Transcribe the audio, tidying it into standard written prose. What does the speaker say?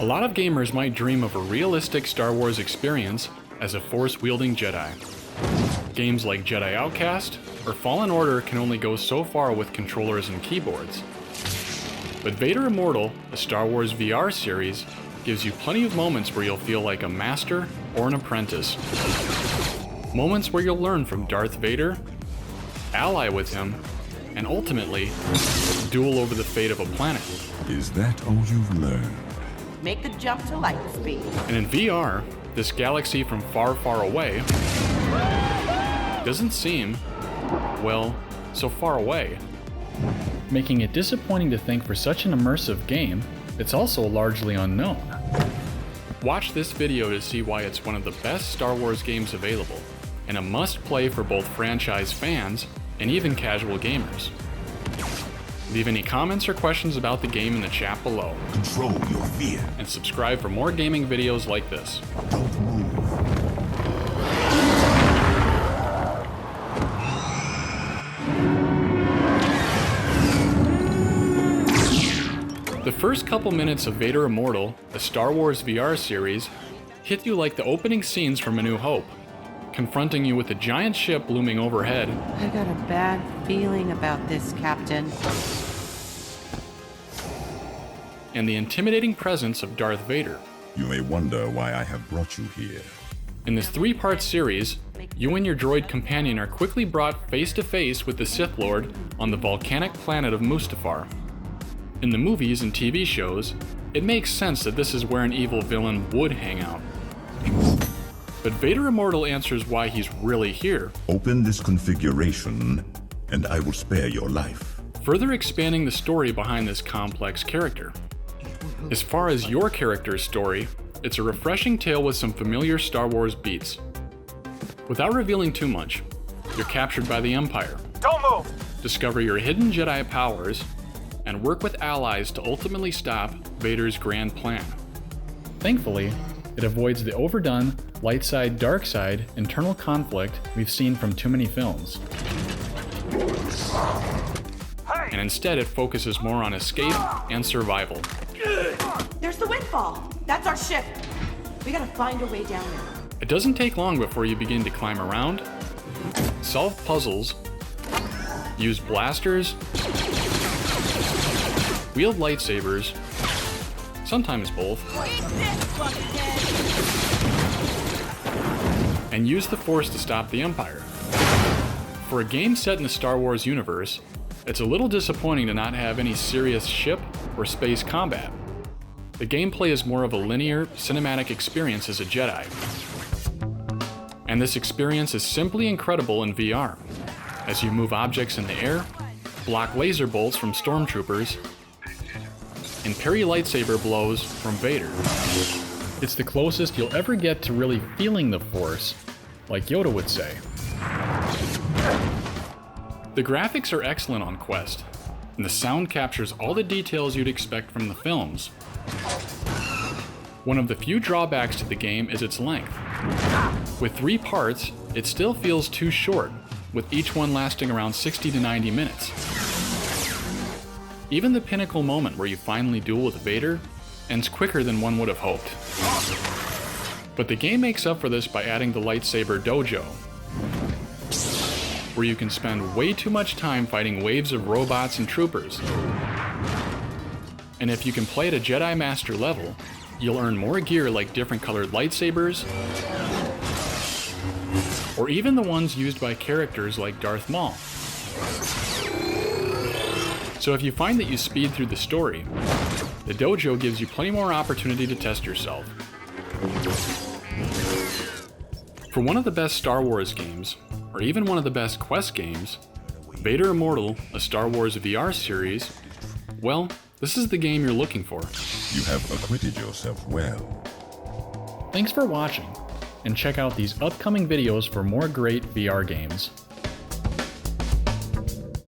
A lot of gamers might dream of a realistic Star Wars experience as a Force-wielding Jedi. Games like Jedi Outcast or Fallen Order can only go so far with controllers and keyboards. But Vader Immortal, a Star Wars VR series, gives you plenty of moments where you'll feel like a master or an apprentice. Moments where you'll learn from Darth Vader, ally with him, and ultimately, duel over the fate of a planet. Is that all you've learned? Make the jump to light speed. And in VR, this galaxy from far, far away doesn't seem, well, so far away. Making it disappointing to think for such an immersive game, it's also largely unknown. Watch this video to see why it's one of the best Star Wars games available, and a must-play for both franchise fans and even casual gamers. Leave any comments or questions about the game in the chat below. Control your fear. And subscribe for more gaming videos like this. Don't move. The first couple minutes of Vader Immortal, a Star Wars VR series, hit you like the opening scenes from A New Hope, confronting you with a giant ship looming overhead. I got a bad feeling about this, Captain. And the intimidating presence of Darth Vader. You may wonder why I have brought you here. In this 3-part series, you and your droid companion are quickly brought face to face with the Sith Lord on the volcanic planet of Mustafar. In the movies and TV shows, it makes sense that this is where an evil villain would hang out. But Vader Immortal answers why he's really here, Open this configuration, and I will spare your life. further expanding the story behind this complex character. As far as your character's story, it's a refreshing tale with some familiar Star Wars beats. Without revealing too much, you're captured by the Empire. Don't move! Discover your hidden Jedi powers, and work with allies to ultimately stop Vader's grand plan. Thankfully, it avoids the overdone light side, dark side internal conflict we've seen from too many films. And instead it focuses more on escape and survival. There's the windfall. That's our ship. We gotta find a way down there. It doesn't take long before you begin to climb around, solve puzzles, use blasters, wield lightsabers, sometimes both, and use the Force to stop the Empire. For a game set in the Star Wars universe, it's a little disappointing to not have any serious ship or space combat. The gameplay is more of a linear, cinematic experience as a Jedi. And this experience is simply incredible in VR, as you move objects in the air, block laser bolts from stormtroopers, and parry lightsaber blows from Vader. It's the closest you'll ever get to really feeling the Force, like Yoda would say. The graphics are excellent on Quest, and the sound captures all the details you'd expect from the films. One of the few drawbacks to the game is its length. With 3 parts, it still feels too short, with each one lasting around 60 to 90 minutes. Even the pinnacle moment where you finally duel with Vader ends quicker than one would have hoped. But the game makes up for this by adding the lightsaber dojo, where you can spend way too much time fighting waves of robots and troopers. And if you can play at a Jedi Master level, you'll earn more gear like different colored lightsabers, or even the ones used by characters like Darth Maul. So if you find that you speed through the story, the dojo gives you plenty more opportunity to test yourself. For one of the best Star Wars games, or even one of the best Quest games, Vader Immortal, a Star Wars VR series, well, this is the game you're looking for. You have acquitted yourself well. Thanks for watching, and check out these upcoming videos for more great VR games.